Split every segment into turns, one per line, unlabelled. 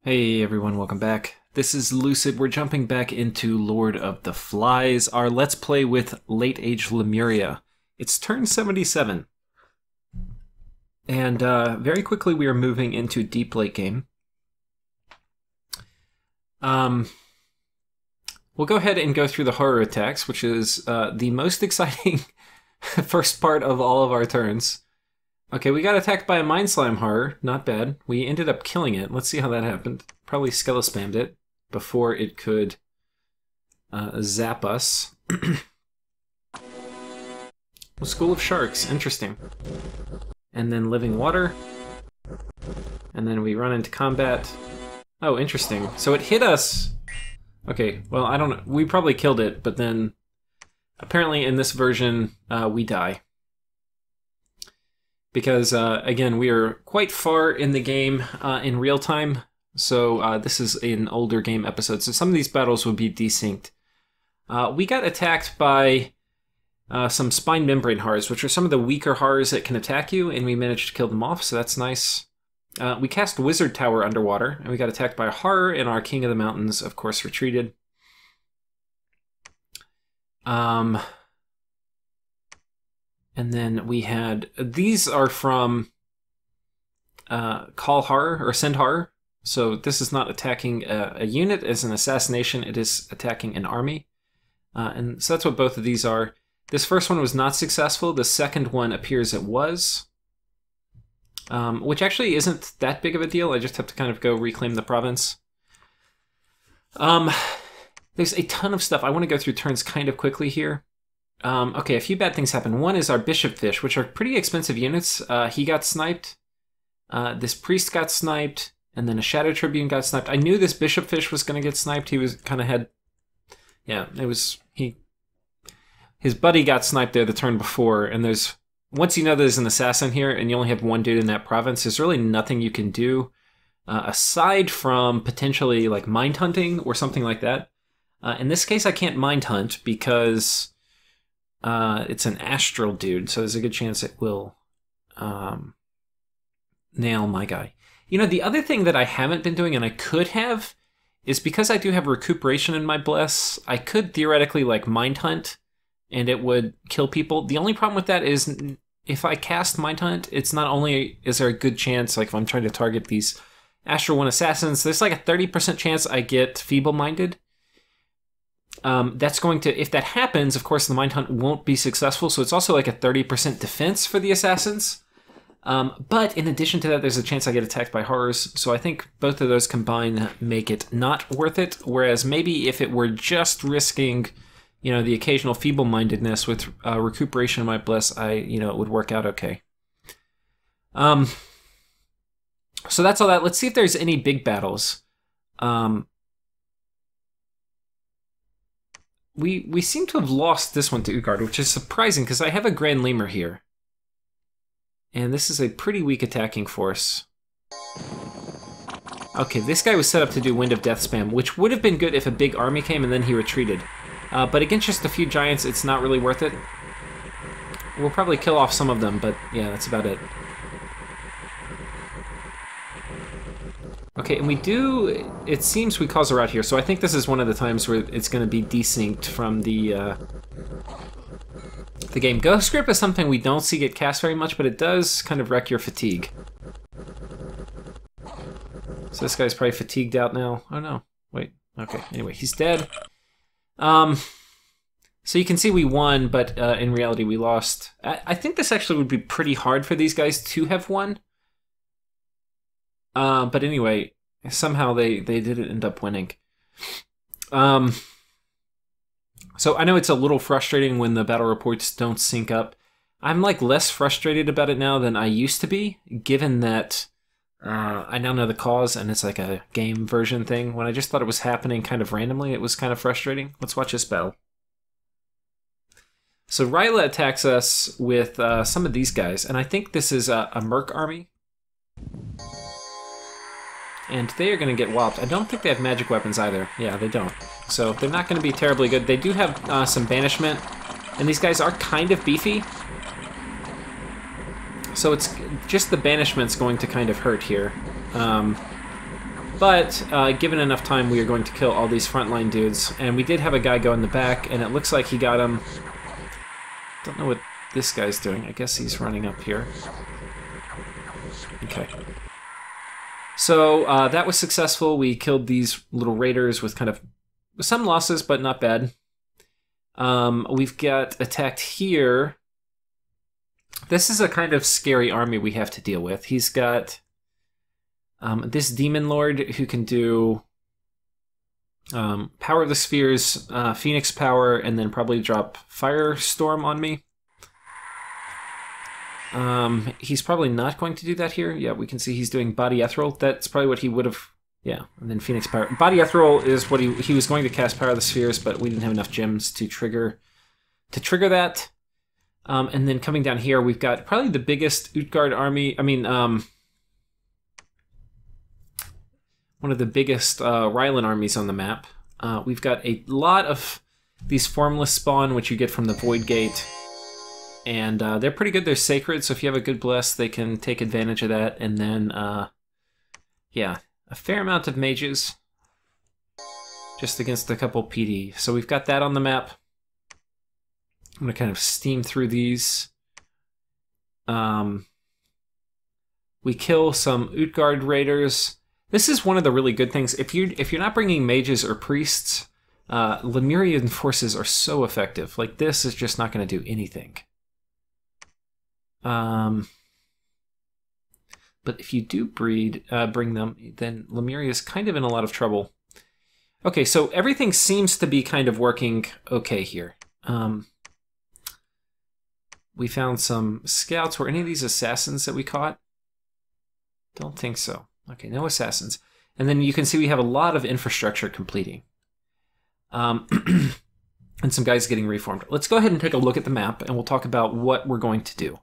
Hey everyone, welcome back. This is Lucid. We're jumping back into Lord of the Flies, our Let's Play with Late Age Lemuria. It's turn 77. And very quickly we are moving into deep late game. We'll go ahead and go through the horror attacks, which is the most exciting first part of all of our turns. Okay, we got attacked by a Mind Slime horror. Not bad. We ended up killing it. Let's see how that happened. Probably skeleton-spammed it before it could zap us. School of Sharks. Interesting. And then Living Water. And then we run into combat. Oh, interesting. So it hit us. Okay, well, I don't know. We probably killed it, but then apparently in this version, we die. Because, again, we are quite far in the game in real time, so this is an older game episode, so some of these battles will be desynced. We got attacked by some spine membrane horrors, which are some of the weaker horrors that can attack you, and we managed to kill them off, so that's nice. We cast Wizard Tower underwater, and we got attacked by a horror, and our King of the Mountains, of course, retreated. And then we had, these are from Call Horror, or Send Horror. So this is not attacking a unit as an assassination, it is attacking an army. And so that's what both of these are. This first one was not successful, the second one appears it was. Which actually isn't that big of a deal, I just have to kind of go reclaim the province. There's a ton of stuff, I want to go through turns kind of quickly here. Okay, a few bad things happen. One is our Bishop Fish, which are pretty expensive units. He got sniped. This Priest got sniped. And then a Shadow Tribune got sniped. I knew this Bishop Fish was going to get sniped. He was kind of had... Yeah, it was... His buddy got sniped there the turn before. And there's... Once you know there's an assassin here and you only have one dude in that province, there's really nothing you can do. Aside from potentially like mind hunting or something like that. In this case, I can't mind hunt because... it's an astral dude, so there's a good chance it will nail my guy. You know, the other thing that I haven't been doing, and I could have, is because I do have recuperation in my Bless, I could theoretically, like, Mind Hunt, and it would kill people. The only problem with that is, if I cast Mind Hunt, it's not only is there a good chance, like, if I'm trying to target these Astral 1 assassins, there's like a 30% chance I get feeble-minded. That's going to, if that happens, of course, the Mind Hunt won't be successful, so it's also like a 30% defense for the assassins. But in addition to that, there's a chance I get attacked by horrors, so I think both of those combined make it not worth it, whereas maybe if it were just risking, you know, the occasional feeble-mindedness with recuperation of my Bless, it would work out okay. So that's all that. Let's see if there's any big battles. We seem to have lost this one to Utguard, which is surprising because I have a Grand Lemur here. And this is a pretty weak attacking force. Okay, this guy was set up to do Wind of Death spam, which would have been good if a big army came and then he retreated. But against just a few giants, it's not really worth it. We'll probably kill off some of them, but yeah, that's about it. Okay, and we do, it seems we cause a rout here, so I think this is one of the times where it's going to be desynced from the game. Ghost Grip is something we don't see get cast very much, but it does kind of wreck your fatigue. So this guy's probably fatigued out now. Oh no, wait, okay, anyway, he's dead. So you can see we won, but in reality we lost. I think this actually would be pretty hard for these guys to have won. But anyway, somehow they didn't end up winning. So I know it's a little frustrating when the battle reports don't sync up. I'm like less frustrated about it now than I used to be, given that I now know the cause and it's like a game version thing. When I just thought it was happening kind of randomly, it was kind of frustrating. Let's watch this battle. So Ryla attacks us with some of these guys, and I think this is a Merc army. And they are going to get whopped. I don't think they have magic weapons either. Yeah, they don't. So they're not going to be terribly good. They do have some banishment, and these guys are kind of beefy. So it's just the banishment's going to kind of hurt here. But given enough time, we are going to kill all these frontline dudes. And we did have a guy go in the back, and it looks like he got him. Don't know what this guy's doing. I guess he's running up here. Okay. So that was successful. We killed these little raiders with kind of some losses, but not bad. We've got attacked here. This is a kind of scary army we have to deal with. He's got this demon lord who can do power of the spheres, phoenix power, and then probably drop firestorm on me. He's probably not going to do that here. Yeah, we can see he's doing body ethereal. That's probably what he would have. Yeah, and then phoenix power. Body ethereal is what he was going to cast power of the spheres, but we didn't have enough gems to trigger that. And then coming down here, we've got probably the biggest Utguard army. I mean, one of the biggest Rylan armies on the map. We've got a lot of these formless spawn, which you get from the Void Gate. And they're pretty good. They're sacred, so if you have a good bless, they can take advantage of that. And then, yeah, a fair amount of mages. Just against a couple PD. So we've got that on the map. I'm going to kind of steam through these. We kill some Utguard raiders. This is one of the really good things. If you're not bringing mages or priests, Lemurian forces are so effective. Like, this is just not going to do anything. But if you do bring them, then Lemuria is kind of in a lot of trouble. Okay, so everything seems to be kind of working okay here. We found some scouts. Were any of these assassins that we caught? Don't think so. Okay, no assassins. And then you can see we have a lot of infrastructure completing. And some guys getting reformed. Let's go ahead and take a look at the map, and we'll talk about what we're going to do.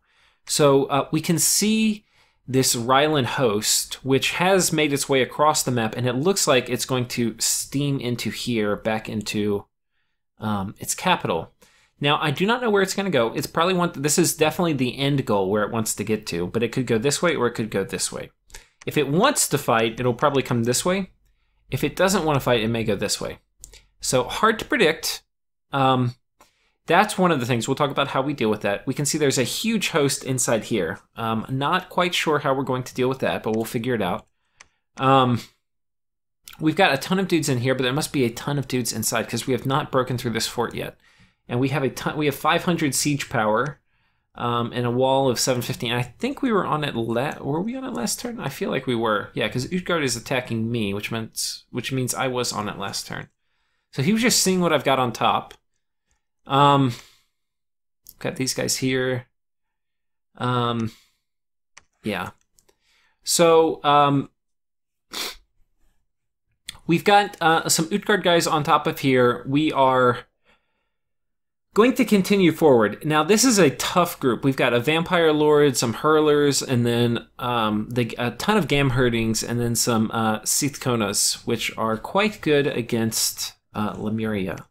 So we can see this Rylan host, which has made its way across the map, and it looks like it's going to steam into here, back into its capital. Now, I do not know where it's going to go. It's probably this is definitely the end goal where it wants to get to, but it could go this way or it could go this way. If it wants to fight, it'll probably come this way. If it doesn't want to fight, it may go this way. So hard to predict. That's one of the things. We'll talk about how we deal with that. We can see there's a huge host inside here. Not quite sure how we're going to deal with that, but we'll figure it out. We've got a ton of dudes in here, but there must be a ton of dudes inside because we have not broken through this fort yet. And we have a ton. We have 500 siege power and a wall of 750. And I think we were on it. Were we on it last turn? I feel like we were. Yeah, because Utguard is attacking me, which means I was on it last turn. So he was just seeing what I've got on top. Got these guys here. Yeah. So we've got some Utguard guys on top of here. We are going to continue forward. Now, this is a tough group. We've got a Vampire Lord, some Hurlers, and then a ton of Gamherdings, and then some Sithkonas, which are quite good against Lemuria.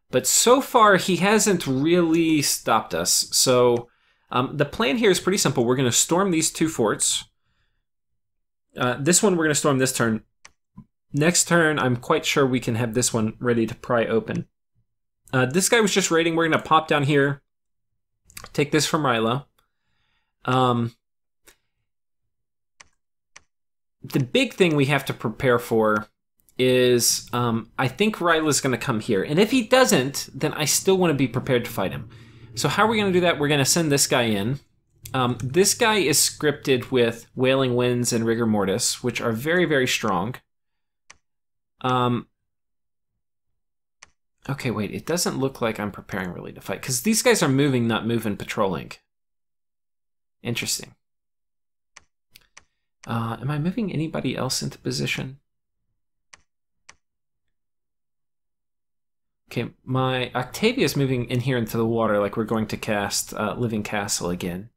But so far, he hasn't really stopped us. So the plan here is pretty simple. We're going to storm these two forts. This one we're going to storm this turn. Next turn, I'm quite sure we can have this one ready to pry open. This guy was just raiding. We're going to pop down here, take this from Ryla. The big thing we have to prepare for is I think Ryla's going to come here. And if he doesn't, then I still want to be prepared to fight him. So how are we going to do that? We're going to send this guy in. This guy is scripted with Wailing Winds and Rigor Mortis, which are very, very strong. Okay, wait, it doesn't look like I'm preparing really to fight, because these guys are moving, not moving, patrolling. Interesting. Am I moving anybody else into position? Okay, my Octavia's moving in here into the water like we're going to cast Living Castle again.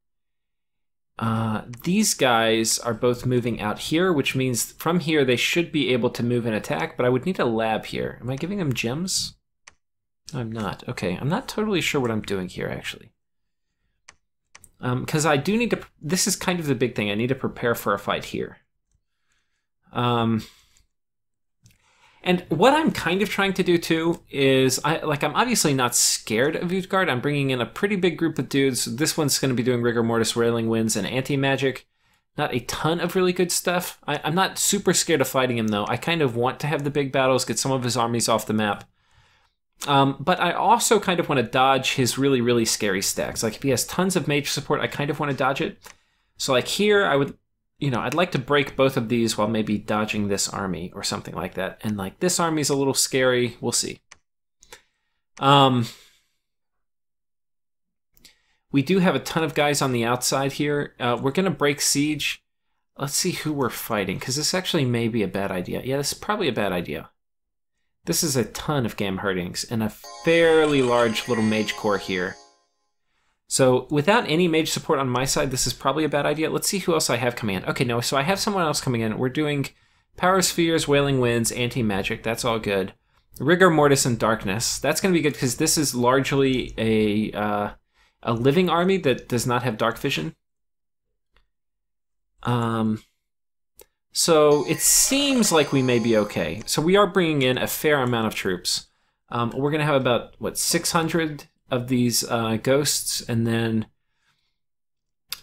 These guys are both moving out here, which means from here they should be able to move and attack, but I would need a lab here. Am I giving them gems? I'm not. Okay, I'm not totally sure what I'm doing here, actually. Because I do need to... This is kind of the big thing. I need to prepare for a fight here. And what I'm kind of trying to do too is, I'm obviously not scared of Utguard. I'm bringing in a pretty big group of dudes. This one's going to be doing Rigor Mortis, Wailing Winds, and Anti-Magic. Not a ton of really good stuff. I'm not super scared of fighting him though. I kind of want to have the big battles, get some of his armies off the map. But I also kind of want to dodge his really, really scary stacks. Like if he has tons of mage support, I kind of want to dodge it. So like here, I would... I'd like to break both of these while maybe dodging this army or something like that. And like this army's a little scary. We'll see. We do have a ton of guys on the outside here. We're going to break siege. Let's see who we're fighting, because this actually may be a bad idea. Yeah, this is probably a bad idea. This is a ton of Gamherdings and a fairly large little mage corps here. So without any mage support on my side, this is probably a bad idea. Let's see who else I have coming in. Okay, no, so I have someone else coming in. We're doing Power Spheres, Wailing Winds, Anti-Magic. That's all good. Rigor Mortis and Darkness. That's going to be good because this is largely a living army that does not have Dark Vision. So it seems like we may be okay. So we are bringing in a fair amount of troops. We're going to have about, 600 of these ghosts, and then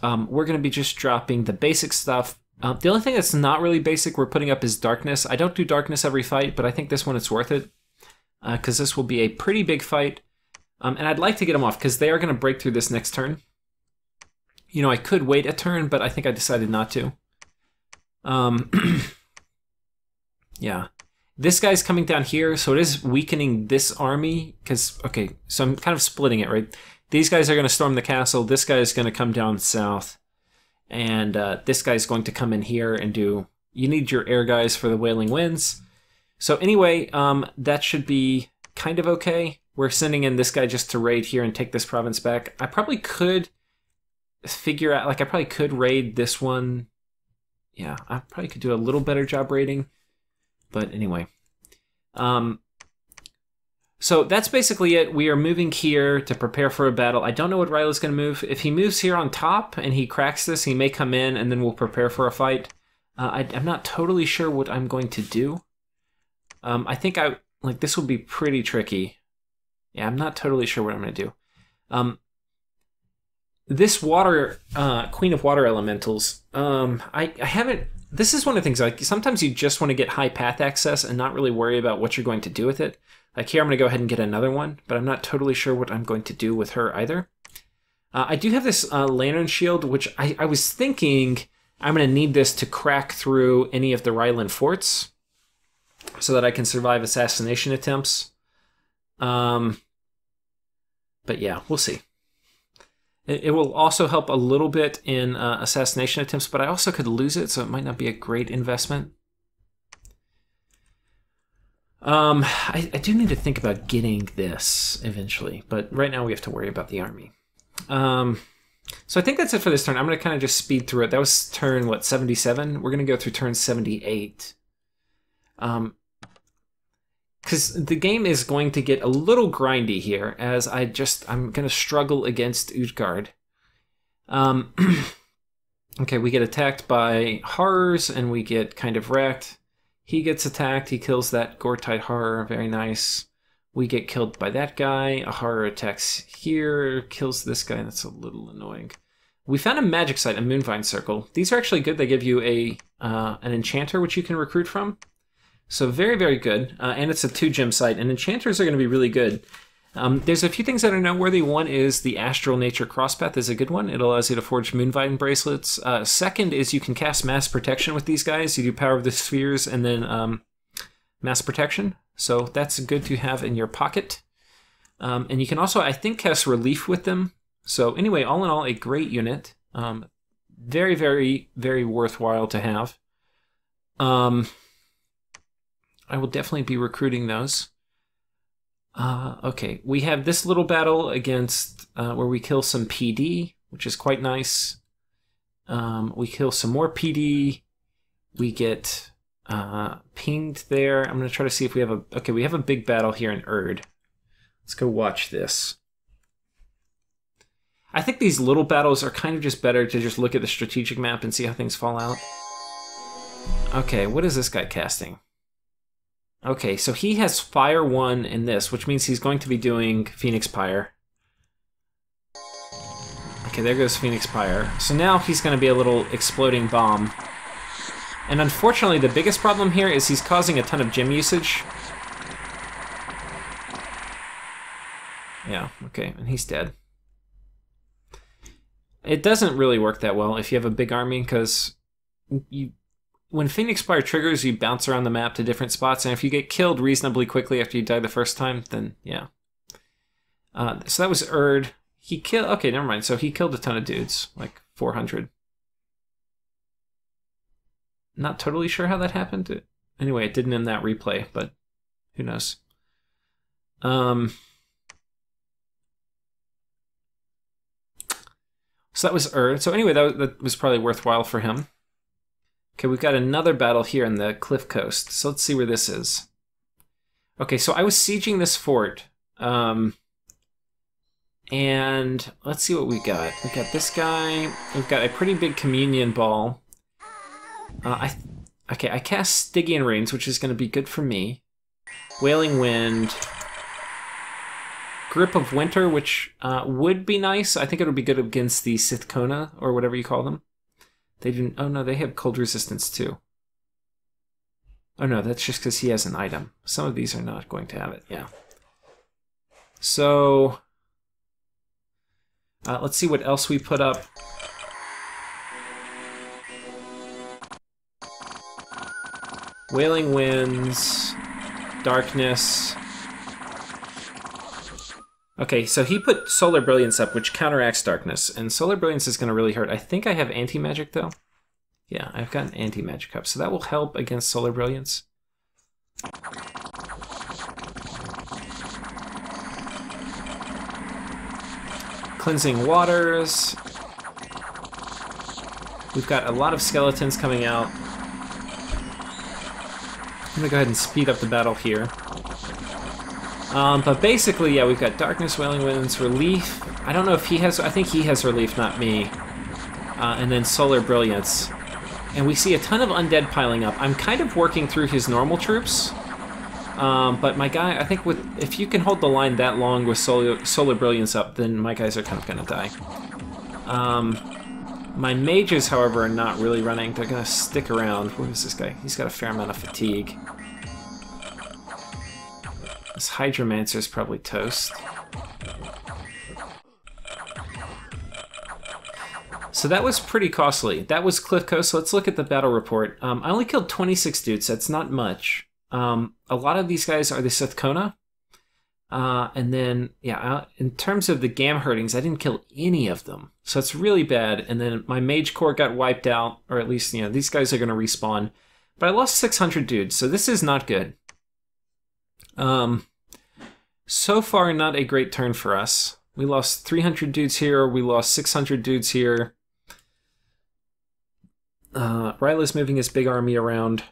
we're going to be just dropping the basic stuff. The only thing that's not really basic we're putting up is Darkness. I don't do Darkness every fight, but I think this one it's worth it, because this will be a pretty big fight. And I'd like to get them off, because they are going to break through this next turn. I could wait a turn, but I think I decided not to. Yeah. This guy's coming down here, so it is weakening this army, because, okay, so I'm kind of splitting it, right? These guys are going to storm the castle, this guy is going to come down south, and this guy's going to come in here and do... You need your air guys for the Wailing Winds. So anyway, that should be kind of okay. We're sending in this guy just to raid here and take this province back. I probably could figure out, I probably could raid this one. Yeah, I probably could do a little better job raiding. But anyway, so that's basically it. We are moving here to prepare for a battle. I don't know what Ryla's going to move. If he moves here on top and he cracks this, he may come in and then we'll prepare for a fight. I'm not totally sure what I'm going to do. I think this will be pretty tricky. Yeah, I'm not totally sure what I'm going to do. This water, Queen of Water Elementals, I haven't... This is one of the things, like, sometimes you just want to get high path access and not really worry about what you're going to do with it. Like here, I'm going to go ahead and get another one, but I'm not totally sure what I'm going to do with her either. I do have this Lantern Shield, which I was thinking I'm going to need this to crack through any of the Ryland forts so that I can survive assassination attempts. But yeah, we'll see. It will also help a little bit in assassination attempts, but I also could lose it, so it might not be a great investment. I do need to think about getting this eventually, but right now we have to worry about the army. So I think that's it for this turn. I'm going to kind of just speed through it. That was turn, 77? We're going to go through turn 78. Because the game is going to get a little grindy here, as I'm going to struggle against Utguard. Okay, we get attacked by horrors, and we get kind of wrecked. He gets attacked, he kills that Gore-Tide horror, very nice. We get killed by that guy, a horror attacks here, kills this guy, that's a little annoying. We found a magic site, a Moonvine Circle. These are actually good, they give you an enchanter which you can recruit from. So very, very good, and it's a 2-gem site, and enchanters are going to be really good. There's a few things that are noteworthy. One is the Astral Nature Crosspath is a good one. It allows you to forge Moonvine bracelets. Second is you can cast Mass Protection with these guys. You do Power of the Spheres and then Mass Protection. So that's good to have in your pocket. And you can also, I think, cast Relief with them. So anyway, all in all, a great unit. Very, very, very worthwhile to have. I will definitely be recruiting those. Okay, we have this little battle against where we kill some PD, which is quite nice. We kill some more PD. We get pinged there. I'm going to try to see if we have a... Okay, we have a big battle here in Erd. Let's go watch this. I think these little battles are kind of just better to just look at the strategic map and see how things fall out. Okay, what is this guy casting? Okay, so he has Fire 1 in this, which means he's going to be doing Phoenix Pyre. Okay, there goes Phoenix Pyre. So now he's going to be a little exploding bomb. And unfortunately, the biggest problem here is he's causing a ton of gem usage. Yeah, okay, and he's dead. It doesn't really work that well if you have a big army, because when Phoenix Pyre triggers, you bounce around the map to different spots, and if you get killed reasonably quickly after you die the first time, then yeah. So that was Erd. He killed... Okay, never mind. So he killed a ton of dudes, like 400. Not totally sure how that happened. Anyway, it didn't in that replay, but who knows. So that was Erd. So anyway, that was probably worthwhile for him. Okay, we've got another battle here in the Cliff Coast. So let's see where this is. Okay, so I was sieging this fort. And let's see what we got. We got this guy. We've got a pretty big communion ball. Okay, I cast Stygian Rains, which is going to be good for me. Wailing Wind. Grip of Winter, which would be nice. I think it would be good against the Sithkona, or whatever you call them. They didn't... Oh no, they have cold resistance too. Oh no, that's just because he has an item. Some of these are not going to have it, yeah. So... let's see what else we put up. Wailing Winds, Darkness. Okay, so he put Solar Brilliance up, which counteracts Darkness, and Solar Brilliance is going to really hurt. I think I have Anti-Magic, though. Yeah, I've got an Anti-Magic up, so that will help against Solar Brilliance. Cleansing Waters. We've got a lot of skeletons coming out. I'm going to go ahead and speed up the battle here. But basically, yeah, we've got Darkness, Wailing Winds, Relief. I don't know if he has... I think he has Relief, not me. And then Solar Brilliance. And we see a ton of undead piling up. I'm kind of working through his normal troops. But my guy, I think if you can hold the line that long with Solar Brilliance up, then my guys are kind of going to die. My mages, however, are not really running. They're going to stick around. What is this guy? He's got a fair amount of fatigue. This Hydromancer is probably toast. So that was pretty costly. That was Cliff Coast. So let's look at the battle report. I only killed 26 dudes. That's not much. A lot of these guys are the Sithkona. And then, yeah, in terms of the Gam hurtings, I didn't kill any of them. So it's really bad. And then my Mage Corps got wiped out, or at least, you know, these guys are going to respawn. But I lost 600 dudes, so this is not good. So far, not a great turn for us. We lost 300 dudes here, we lost 600 dudes here. Ryla's moving his big army around.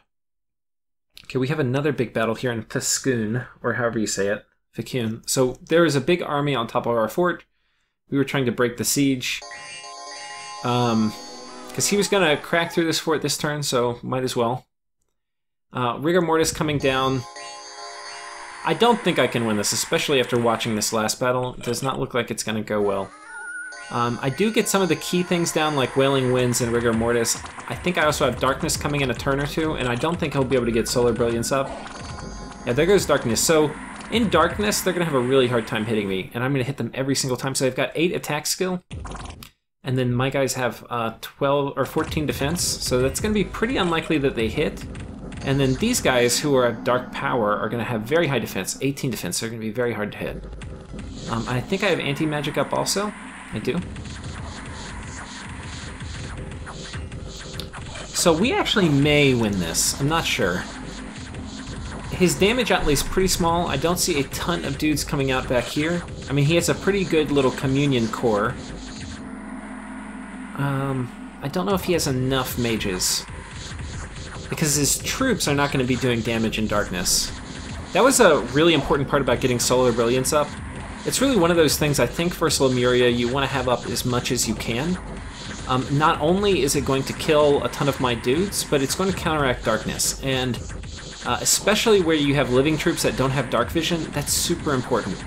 Okay, we have another big battle here in Piscun, or however you say it. Ficune. So there is a big army on top of our fort. We were trying to break the siege. Because he was going to crack through this fort this turn, so might as well. Rigor Mortis coming down. I don't think I can win this, especially after watching this last battle. It does not look like it's going to go well. I do get some of the key things down, like Wailing Winds and Rigor Mortis. I think I also have Darkness coming in a turn or two, and I don't think he'll be able to get Solar Brilliance up. Yeah, there goes Darkness. So, in Darkness, they're going to have a really hard time hitting me, and I'm going to hit them every single time. So they've got 8 attack skill, and then my guys have 12 or 14 defense, so that's going to be pretty unlikely that they hit. And then these guys, who are at Dark Power, are going to have very high defense, 18 defense, so they're going to be very hard to hit. I think I have Anti-Magic up also. I do. So we actually may win this. I'm not sure. His damage outlay is pretty small. I don't see a ton of dudes coming out back here. I mean, he has a pretty good little Communion Core. I don't know if he has enough mages, because his troops are not going to be doing damage in Darkness. That was a really important part about getting Solar Brilliance up. It's really one of those things, I think, for Lemuria, you want to have up as much as you can. Not only is it going to kill a ton of my dudes, but it's going to counteract Darkness. And especially where you have living troops that don't have dark vision. That's super important.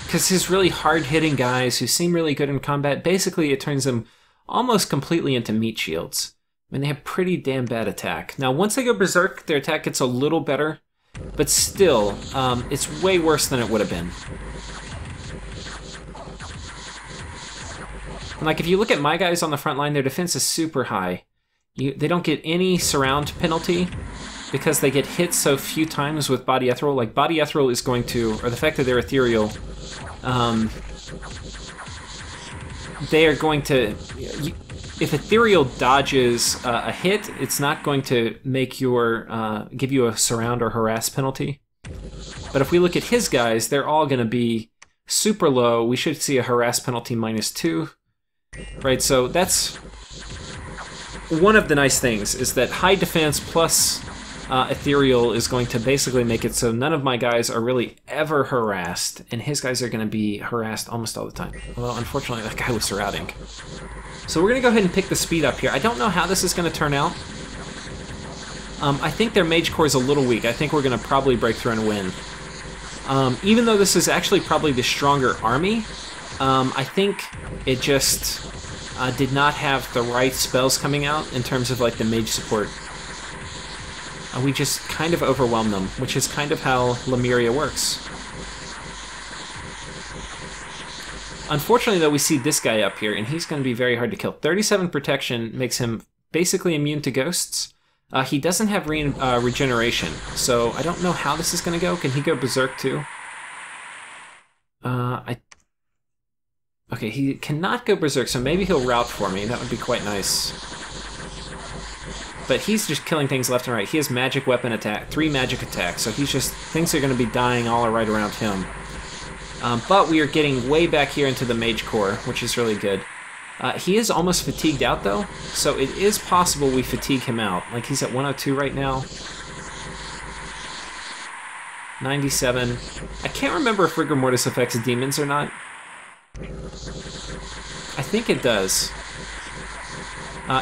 Because his really hard-hitting guys who seem really good in combat, basically it turns them almost completely into meat shields. I mean, they have pretty damn bad attack. Now, once they go berserk, their attack gets a little better, but still, it's way worse than it would have been. And like, if you look at my guys on the front line, their defense is super high. They don't get any surround penalty because they get hit so few times with body ethereal. Like, body ethereal is going to, or the fact that they're ethereal, they are going to... If ethereal dodges a hit, it's not going to make your give you a surround or harass penalty. But if we look at his guys, they're all going to be super low. We should see a harass penalty -2, right? So that's one of the nice things, is that high defense plus ethereal is going to basically make it so none of my guys are really ever harassed, and his guys are going to be harassed almost all the time. Well, unfortunately, that guy was surrounding. So we're going to go ahead and pick the speed up here. I don't know how this is going to turn out. I think their mage core is a little weak. I think we're going to probably break through and win. Even though this is actually probably the stronger army, I think it just did not have the right spells coming out in terms of like the mage support. We just kind of overwhelmed them, which is kind of how Lemuria works. Unfortunately, though, we see this guy up here, and he's going to be very hard to kill. 37 protection makes him basically immune to ghosts. He doesn't have regeneration, so I don't know how this is going to go. Can he go berserk too? Okay, he cannot go berserk, so maybe he'll rout for me. That would be quite nice. But he's just killing things left and right. He has magic weapon attack, 3 magic attacks, so he's just... things are going to be dying all right around him. But we are getting way back here into the mage core, which is really good. He is almost fatigued out, though, so it is possible we fatigue him out. Like, he's at 102 right now. 97. I can't remember if Rigor Mortis affects demons or not. I think it does.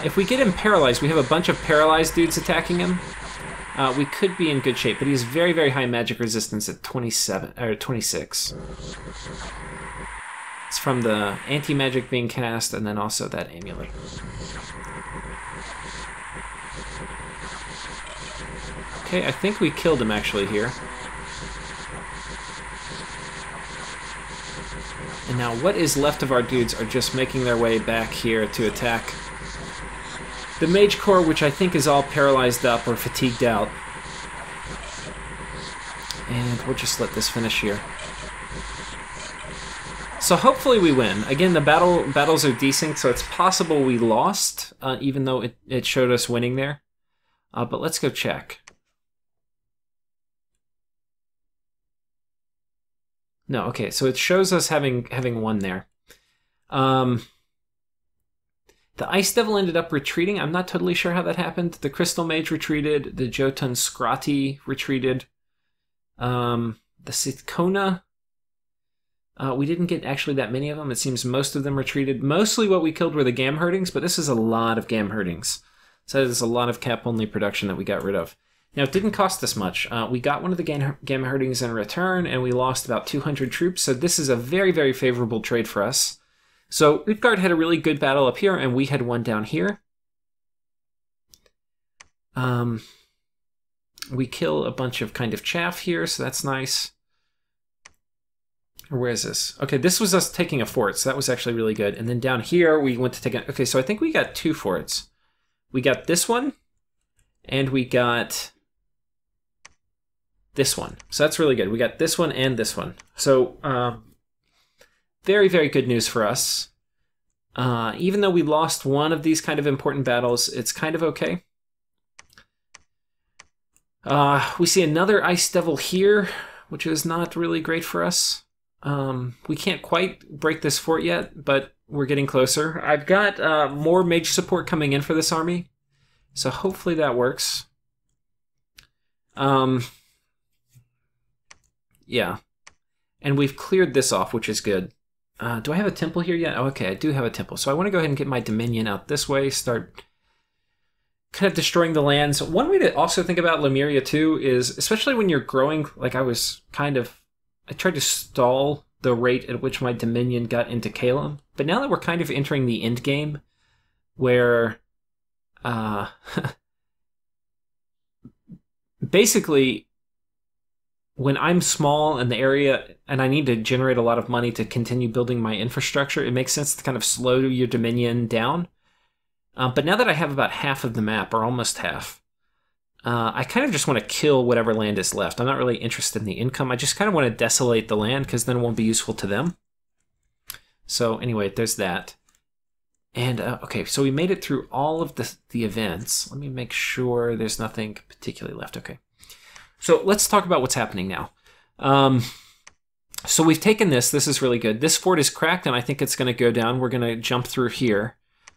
If we get him paralyzed, we have a bunch of paralyzed dudes attacking him. We could be in good shape, but he has very, very high magic resistance at 27 or 26. It's from the anti-magic being cast, and then also that amulet. Okay, I think we killed him actually here. And now what is left of our dudes are just making their way back here to attack the mage core, which I think is all paralyzed up or fatigued out. And we'll just let this finish here. So hopefully we win. Again, the battles are desync, so it's possible we lost, even though it showed us winning there. But let's go check. No, okay, so it shows us having won there. The Ice Devil ended up retreating. I'm not totally sure how that happened. The Crystal Mage retreated. The Jotun Scrati retreated. The Sitkona, we didn't get actually that many of them. It seems most of them retreated. Mostly what we killed were the Gamherdings, but this is a lot of Gamherdings. So there's a lot of cap-only production that we got rid of. Now, it didn't cost us much. We got one of the Gamherdings in return, and we lost about 200 troops, so this is a very, very favorable trade for us. So Utguard had a really good battle up here, and we had one down here. We kill a bunch of kind of chaff here, so that's nice. Or where is this? Okay, this was us taking a fort, so that was actually really good. And then down here, we went to take a... Okay, so I think we got 2 forts. We got this one, and we got this one. So that's really good. We got this one and this one. So, very, very good news for us. Even though we lost one of these kind of important battles, it's kind of okay. We see another Ice Devil here, which is not really great for us. We can't quite break this fort yet, but we're getting closer. I've got more mage support coming in for this army, so hopefully that works. Yeah. And we've cleared this off, which is good. Do I have a temple here yet? Oh, okay, I do have a temple. So I want to go ahead and get my Dominion out this way, start kind of destroying the lands. One way to also think about Lemuria too is, especially when you're growing, like I tried to stall the rate at which my Dominion got into Calum, but now that we're kind of entering the end game, where basically when I'm small in the area and I need to generate a lot of money to continue building my infrastructure, it makes sense to kind of slow your Dominion down. But now that I have about half of the map, or almost half, I kind of just want to kill whatever land is left. I'm not really interested in the income. I just kind of want to desolate the land because then it won't be useful to them. So anyway, there's that. And okay, so we made it through all of the events. Let me make sure there's nothing particularly left. Okay. So let's talk about what's happening now. So we've taken this. This is really good. This fort is cracked, and I think it's going to go down. We're going to jump through here.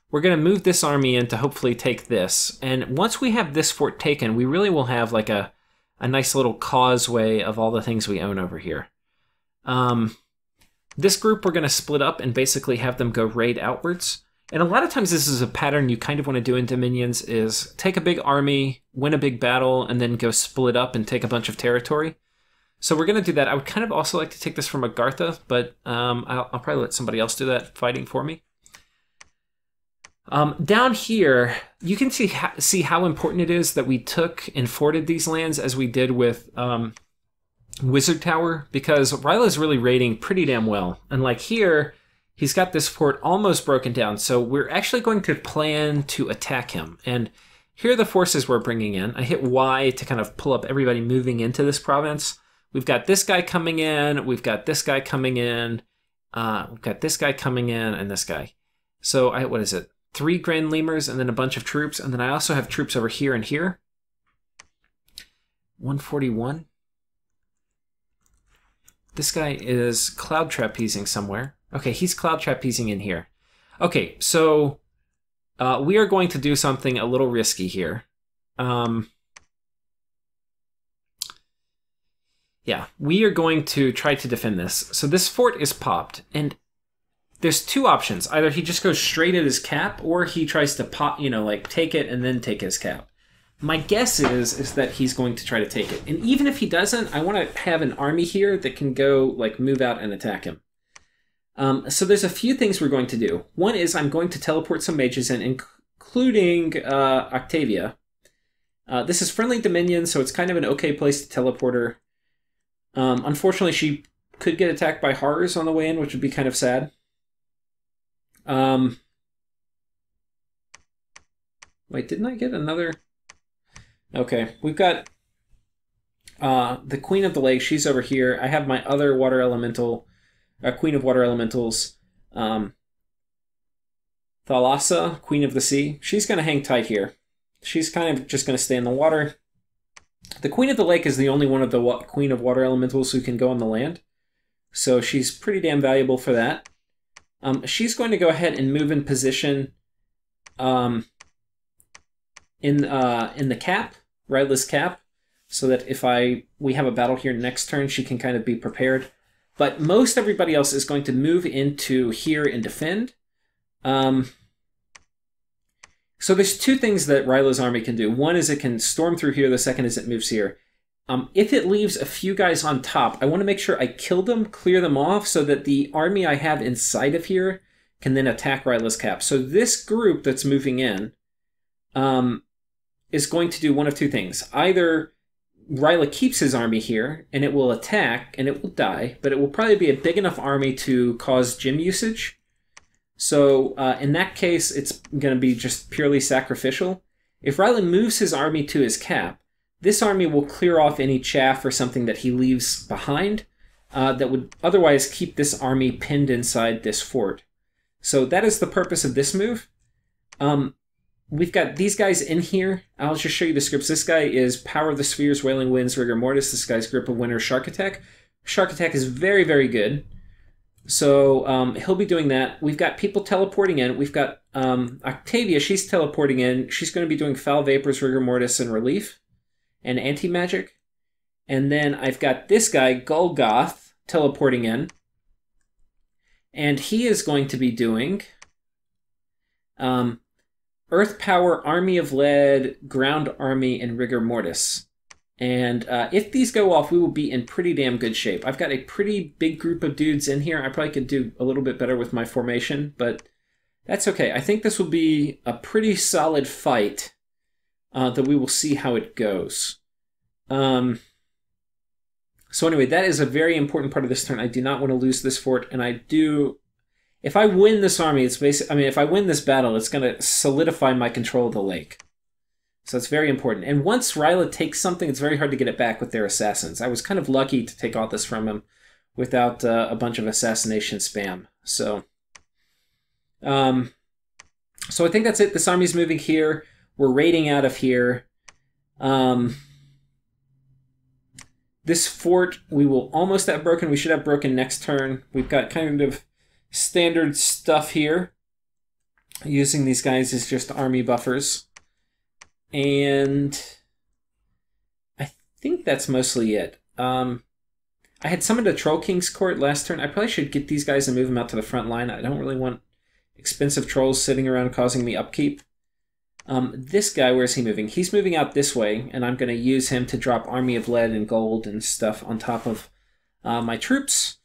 We're going to move this army in to hopefully take this. And once we have this fort taken, we really will have like a nice little causeway of all the things we own over here. This group we're going to split up and basically have them go raid outwards. And a lot of times this is a pattern you kind of want to do in Dominions, is take a big army, win a big battle, and then go split up and take a bunch of territory. So we're going to do that. I would kind of also like to take this from Agartha, but I'll probably let somebody else do that fighting for me. Down here, you can see how important it is that we took and forted these lands as we did with Wizard Tower, because Ryla's really raiding pretty damn well. And like here, he's got this fort almost broken down, so we're actually going to plan to attack him. And here are the forces we're bringing in. I hit Y to kind of pull up everybody moving into this province. We've got this guy coming in, we've got this guy coming in, we've got this guy coming in, and this guy. So what is it? 3 Grand Lemurs and then a bunch of troops, and then I also have troops over here and here. 141. This guy is cloud trapezing somewhere. Okay, he's cloud trapezing in here. Okay, so we are going to do something a little risky here. Yeah, we are going to try to defend this. So this fort is popped, and there's 2 options. Either he just goes straight at his cap, or he tries to pop, like take it and then take his cap. My guess is that he's going to try to take it. And even if he doesn't, I want to have an army here that can go, move out and attack him. So there's a few things we're going to do. One is I'm going to teleport some mages in, including Octavia. This is friendly Dominion, so it's kind of an okay place to teleport her. Unfortunately, she could get attacked by horrors on the way in, which would be kind of sad. Wait, didn't I get another? Okay, we've got the Queen of the Lake. She's over here. I have my other water elemental, Queen of Water Elementals, Thalassa, Queen of the Sea. She's going to hang tight here. She's kind of just going to stay in the water. The Queen of the Lake is the only one of the Queen of Water Elementals who can go on the land, so she's pretty damn valuable for that. She's going to go ahead and move in position in the cap, Ryla's cap, so that if we have a battle here next turn, she can kind of be prepared. But most everybody else is going to move into here and defend. So there's 2 things that Ryla's army can do. One is it can storm through here. The second is it moves here. If it leaves a few guys on top, I want to make sure I kill them, clear them off, so that the army I have inside of here can then attack Ryla's cap. So this group that's moving in is going to do one of 2 things. Either Ryla keeps his army here, and it will attack, and it will die, but it will probably be a big enough army to cause gem usage. So in that case, it's going to be just purely sacrificial. If Ryla moves his army to his cap, this army will clear off any chaff or something that he leaves behind that would otherwise keep this army pinned inside this fort. So that is the purpose of this move. We've got these guys in here. I'll just show you the scripts. This guy is Power of the Spheres, Wailing Winds, Rigor Mortis. This guy's Grip of Winter, Shark Attack. Shark Attack is very, very good. So he'll be doing that. We've got people teleporting in. We've got Octavia. She's teleporting in. She's going to be doing Foul Vapors, Rigor Mortis, and Relief, and Anti-Magic. And then I've got this guy, Golgoth, teleporting in. And he is going to be doing Earth Power, Army of Lead, Ground Army, and Rigor Mortis. And if these go off, we will be in pretty damn good shape. I've got a pretty big group of dudes in here. I probably could do a little bit better with my formation, but that's okay. I think this will be a pretty solid fight that we will see how it goes. So anyway, that is a very important part of this turn. I do not want to lose this fort, and I do... If I win this army, it's basically... I mean, if I win this battle, it's going to solidify my control of the lake. So it's very important. And once Ryla takes something, it's very hard to get it back with their assassins. I was kind of lucky to take all this from him without a bunch of assassination spam. So I think that's it. This army's moving here. We're raiding out of here. This fort we will almost have broken. We should have broken next turn. We've got kind of standard stuff here. Using these guys as just army buffers. And I think that's mostly it. I had summoned a Troll King's Court last turn. I probably should get these guys and move them out to the front line. I don't really want expensive trolls sitting around causing me upkeep. This guy, where's he moving? He's moving out this way, and I'm going to use him to drop Army of Lead and Gold and stuff on top of my troops.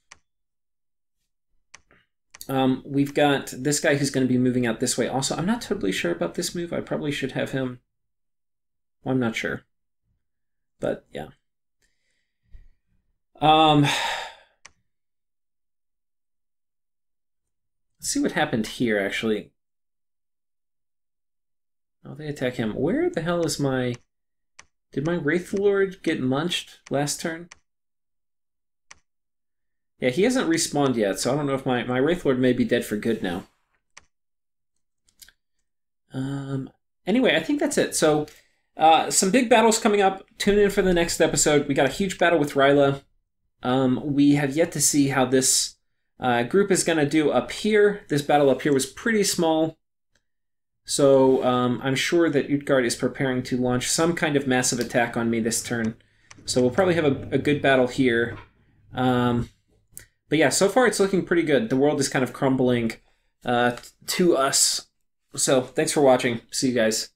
We've got this guy who's going to be moving out this way also. I'm not totally sure about this move. I probably should have him... Well, I'm not sure. But, yeah. Let's see what happened here, actually. Oh, they attack him. Where the hell is my... Did my Wraith Lord get munched last turn? Yeah, he hasn't respawned yet, so I don't know if my Wraith Lord may be dead for good now. Anyway, I think that's it. So, some big battles coming up. Tune in for the next episode. We got a huge battle with Ryla. We have yet to see how this group is going to do up here. This battle up here was pretty small. So I'm sure that Utguard is preparing to launch some kind of massive attack on me this turn. So we'll probably have a good battle here. But yeah, so far it's looking pretty good. The world is kind of crumbling to us. So thanks for watching. See you guys.